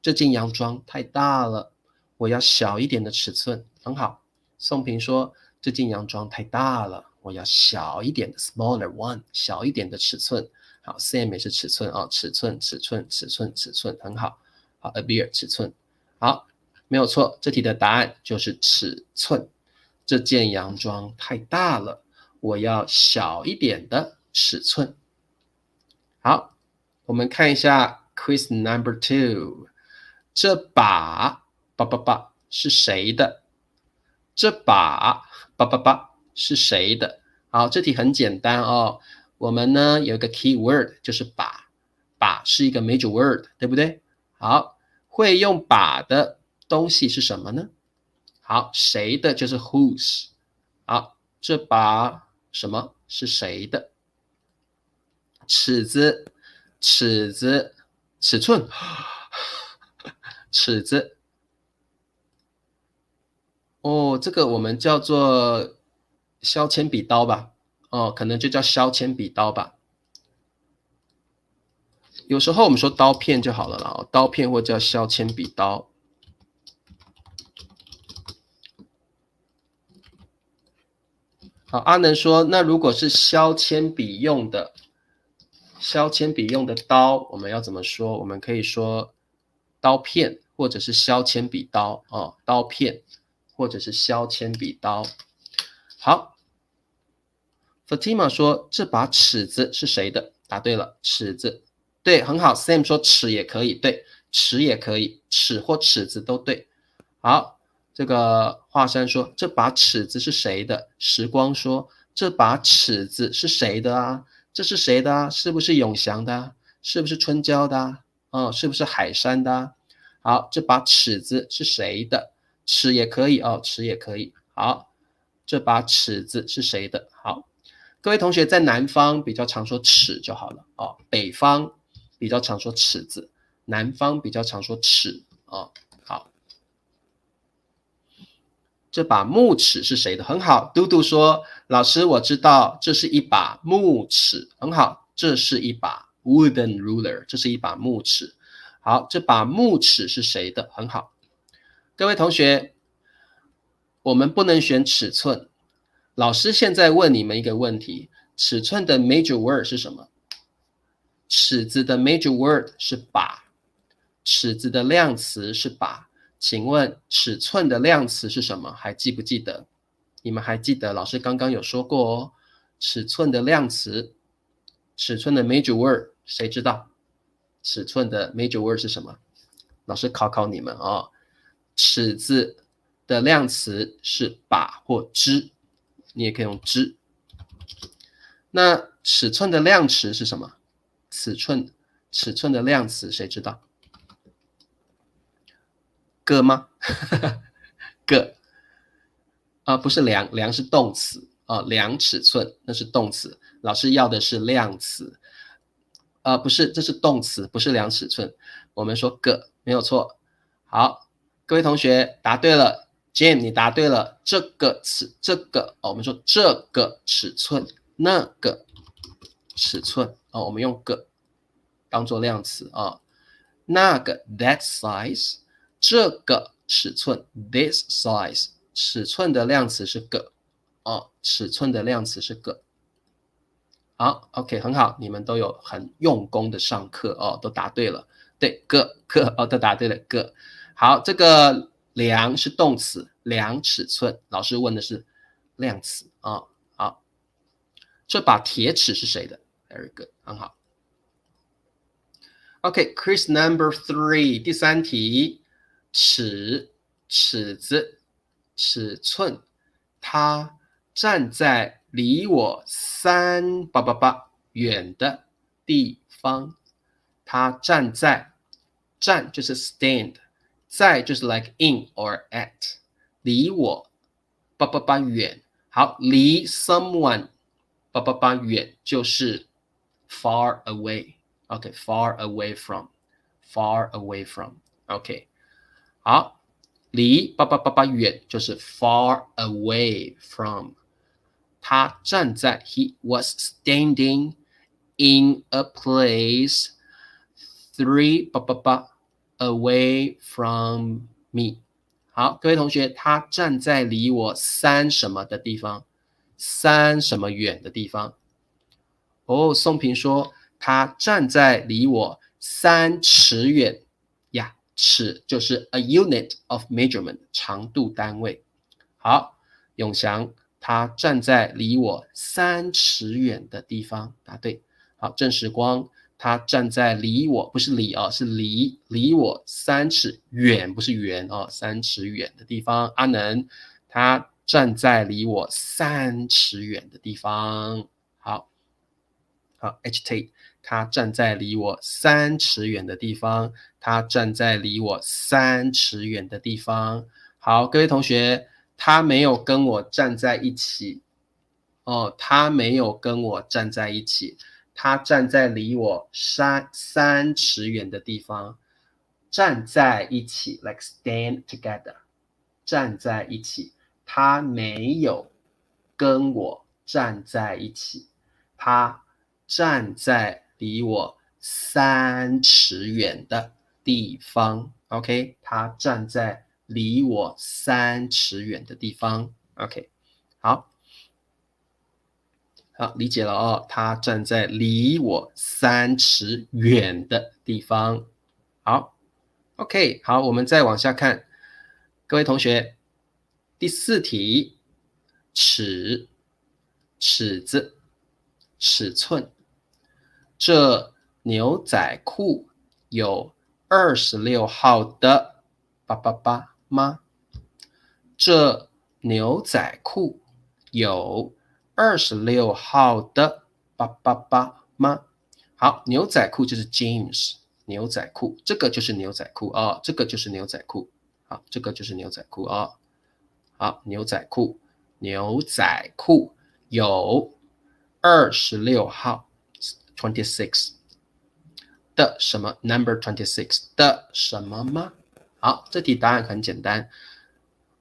这件洋装太大了，我要小一点的尺寸。很好。宋平说这件洋装太大了，我要小一点的 smaller one， 小一点的尺寸。好 ，Sam 也是尺寸尺寸，很好。好 ，Abir 尺寸。好，没有错，这题的答案就是尺寸。这件洋装太大了，我要小一点的尺寸。好，我们看一下 quiz number 2。这把是谁的？这把是谁的？好，这题很简单我们呢有一个 key word 就是把是一个 major word， 对不对？好，会用把的东西是什么呢？好，谁的就是 whose。好，这把什么是谁的？尺子，尺寸，尺子。这个我们叫做削铅笔刀吧。可能就叫削铅笔刀吧。有时候我们说刀片就好了啦，刀片或叫削铅笔刀。好，阿能说，那如果是削铅笔用的刀，我们要怎么说？我们可以说刀片，或者是削铅笔刀刀片，或者是削铅笔刀。好，Fatima 说，这把尺子是谁的？答对了，尺子，对，很好。Sam 说尺也可以，对，尺也可以，尺或尺子都对。好，这个华山说这把尺子是谁的？时光说这把尺子是谁的啊？这是谁的啊？是不是永祥的啊？是不是春娇的啊？哦，是不是海山的啊？好，这把尺子是谁的？尺也可以哦，尺也可以。好，这把尺子是谁的？好，各位同学在南方比较常说尺就好了哦，北方比较常说尺子，南方比较常说尺哦。好，这把木尺是谁的？很好，嘟嘟说，老师我知道，这是一把木尺，很好，这是一把 wooden ruler， 这是一把木尺。好，这把木尺是谁的？很好，各位同学，我们不能选尺寸。老师现在问你们一个问题：尺寸的 major word 是什么？尺子的 major word 是把，尺子的量词是把。请问尺寸的量词是什么？还记不记得？你们还记得老师刚刚有说过哦，尺寸的量词，尺寸的 major word 谁知道？尺寸的 major word 是什么？老师考考你们哦，尺子的量词是把或支，你也可以用支。那尺寸的量词是什么？尺寸的量词谁知道？个吗？个不是量，量是动词量尺寸那是动词，老师要的是量词。不是，这是动词，不是量尺寸。我们说个没有错。好，各位同学答对了 ，Jim 你答对了，这个我们说这个尺寸，那个尺寸我们用个当做量词那个 that size， 这个尺寸 this size， 尺寸的量词是个尺寸的量词是个。好 ，OK， 很好，你们都有很用功的上课都答对了。对，个都答对了个。好，这个量是动词，量尺寸，老师问的是量词好，这把铁尺是谁的 ？Very good， 很好。OK，Chris number 3， 第3题，尺子尺寸，它站在离我388远的地方，他站就是 stand， 在就是 like in or at， 离我888远。好，离 someone 888远就是 far away。OK，far away from，far away from。OK， 好，离888远就是 far away from。他站在 he was standing in a place 388 away from me。好，各位同学，他站在离我3什么的地方？3什么远的地方？宋平说他站在离我3尺远呀，尺就是 a unit of measurement， 长度单位。好，永祥他站在离我3尺远的地方，答对。好，郑时光他站在离我不是离是离我3尺远，不是远3尺远的地方。阿能他站在离我3尺远的地方。好，agitate 他站在离我3尺远的地方，他站在离我3尺远的地方。好，各位同学，他没有跟我站在一起他没有跟我站在一起，他站在离我3尺远的地方。站在一起 like stand together， 站在一起，他没有跟我站在一起，他站在离我3尺远的地方。 OK， 他站在离我3尺远的地方。 OK， 好，理解了他站在离我3尺远的地方。好 OK， 好，我们再往下看，各位同学，第4题，尺子尺寸，这牛仔裤有26号的八八八吗？这牛仔裤有26号的八八八吗？好，牛仔裤就是 jeans， 牛仔裤，这个就是牛仔裤啊、这个就是牛仔裤。好，这个就是牛仔裤啊、好，牛仔裤，牛仔裤有26号 26的什么 number 26的什么吗？好，这题答案很简单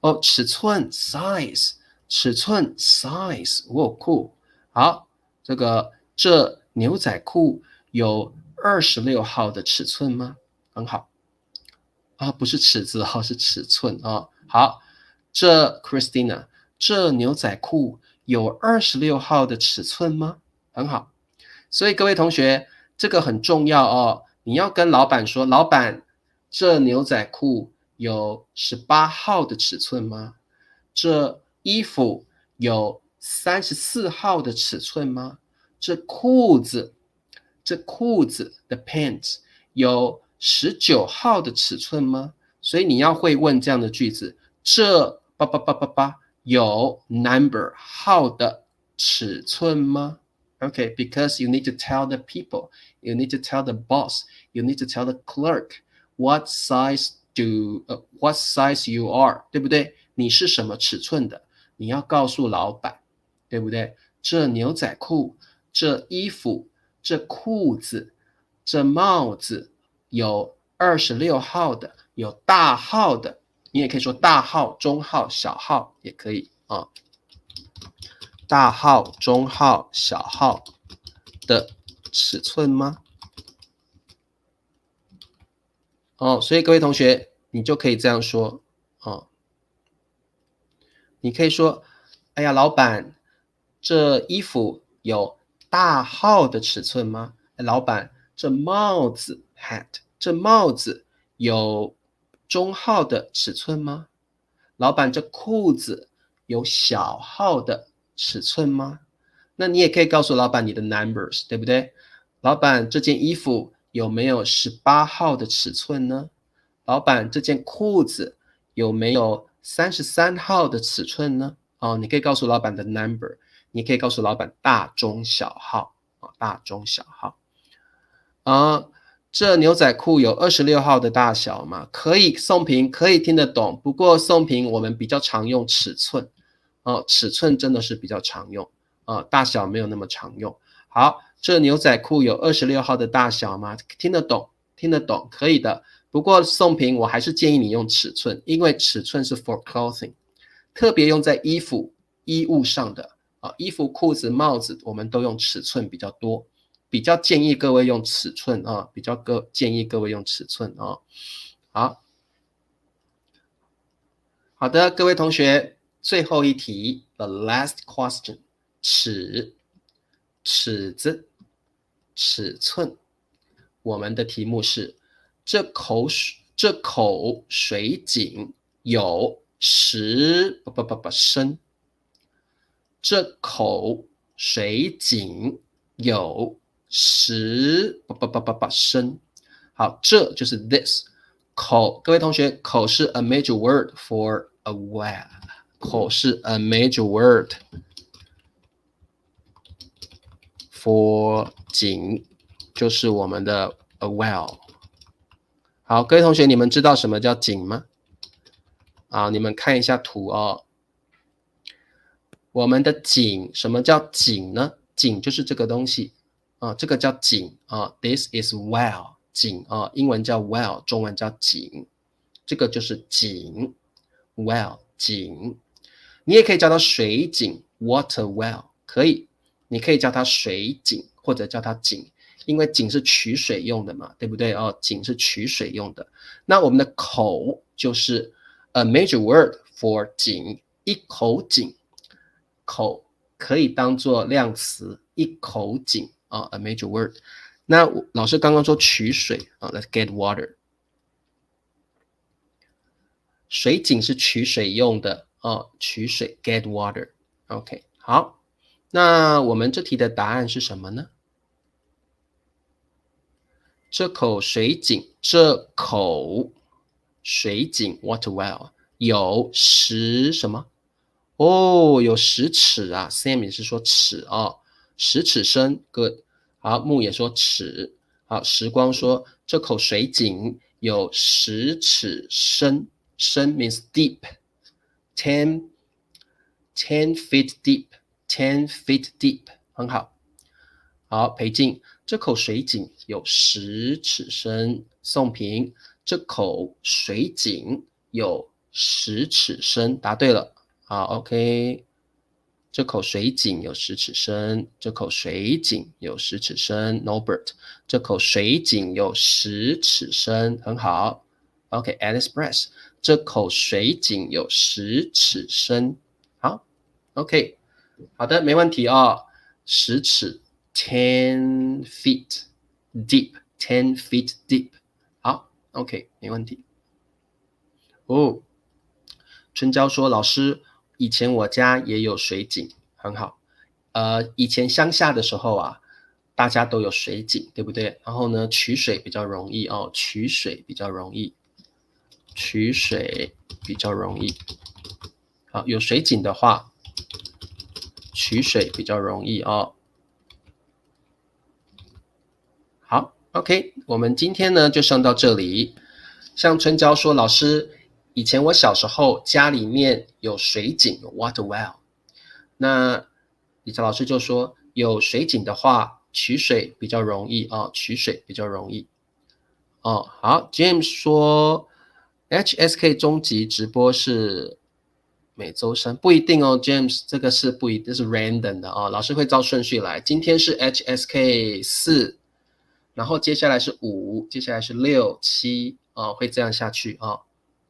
哦，尺寸 size， 尺寸 size， 哇酷。好，这牛仔裤有26号的尺寸吗？很好啊，不是尺子哦，是尺寸哦。好，这 Christina， 这牛仔裤有26号的尺寸吗？很好。所以各位同学，这个很重要哦。你要跟老板说，老板，这牛仔裤有18号的尺寸吗？这衣服有34号的尺寸吗？这裤子的 pants 有19号的尺寸吗？所以你要会问这样的句子，这八八八八八有 number 号的尺寸吗？Okay, because you need to tell the people, you need to tell the boss, you need to tell the clerk what size you are, 对不对？你是什么尺寸的？你要告诉老板，对不对？这牛仔裤，这衣服，这裤子，这帽子有26号的，有大号的，你也可以说大号、中号、小号也可以啊。大号、中号、小号的尺寸吗？哦，所以各位同学，你就可以这样说哦。你可以说：“哎呀，老板，这衣服有大号的尺寸吗？老板，这帽子 hat， 这帽子有中号的尺寸吗？老板，这裤子有小号的尺寸吗？”那你也可以告诉老板你的 numbers， 对不对？老板，这件衣服有没有18号的尺寸呢？老板，这件裤子有没有33号的尺寸呢？哦，你可以告诉老板的 number， 你可以告诉老板大中小号，大中小号。这牛仔裤有26号的大小吗？可以，宋平可以听得懂，不过宋平我们比较常用尺寸，尺寸真的是比较常用，大小没有那么常用。好，这牛仔裤有26号的大小吗？听得懂，听得懂，可以的。不过宋平我还是建议你用尺寸，因为尺寸是 for clothing， 特别用在衣物上的衣服、裤子、帽子，我们都用尺寸比较多。比较建议各位用尺寸啊，建议各位用尺寸啊。好的，各位同学，最后一题 ，the last question， 尺子、尺寸。我们的题目是：这口水井有10升。这口水井有10升。好，这就是 this。口，各位同学，口是 a major word for a well， 口是 a major word for 井，就是我们的 a well。好，各位同学，你们知道什么叫井吗？你们看一下图哦。我们的井，什么叫井呢？井就是这个东西这个叫井this is well， 井英文叫 well， 中文叫井，这个就是井 well 井。你也可以叫它水井 water well， 可以，你可以叫它水井或者叫它井，因为井是取水用的嘛，对不对井是取水用的。那我们的口就是 a major word for 井，一口井。口可以当作量词，一口井a major word。那老师刚刚说取水let's get water， 水井是取水用的取水 get water。OK， 好，那我们这题的答案是什么呢？这口水井，这口水井 water well 有10什么？哦，有10尺啊 ，Sam 也是说尺哦，10尺深 ，good。好，木也说尺。好，时光说这口水井有10尺深，深 means deep，ten feet deep，10 feet deep， 很好。好，裴静，这口水井有10尺深。宋平，这口水井有10尺深，答对了。好 ，OK。这口水井有10尺深，这口水井有10尺深。Norbert， 这口水井有10尺深，很好。OK，Alice Press， 这口水井有10尺深。好 ，OK， 好的，没问题哦。10尺 ，10 feet deep，10 feet deep。好 ，OK， 没问题。哦，春娇说，老师，以前我家也有水井，很好。以前乡下的时候啊，大家都有水井，对不对？然后呢，取水比较容易哦，取水比较容易。好，有水井的话，取水比较容易哦。好 ，OK， 我们今天呢就上到这里。像春娇说，老师，以前我小时候家里面有水井，有 water well。那李超老师就说，有水井的话，取水比较容易哦，取水比较容易。哦，好 ，James 说 HSK 终极直播是每周3，不一定哦 ，James 这个是不一定，是 random 的哦，老师会照顺序来。今天是 HSK 4，然后接下来是5，接下来是6、7哦，会这样下去哦。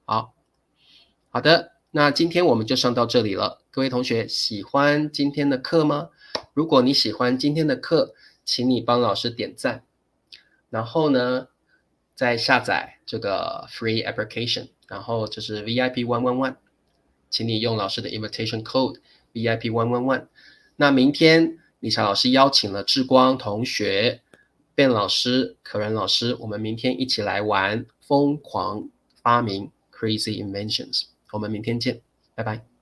好的，那今天我们就上到这里了。各位同学喜欢今天的课吗？如果你喜欢今天的课，请你帮老师点赞，然后呢，再下载这个 free application， 然后就是 VIP111， 请你用老师的 invitation code VIP111。那明天理查老师邀请了志光同学、卞老师、可人老师，我们明天一起来玩疯狂发明 Crazy Inventions。我们明天见，拜拜。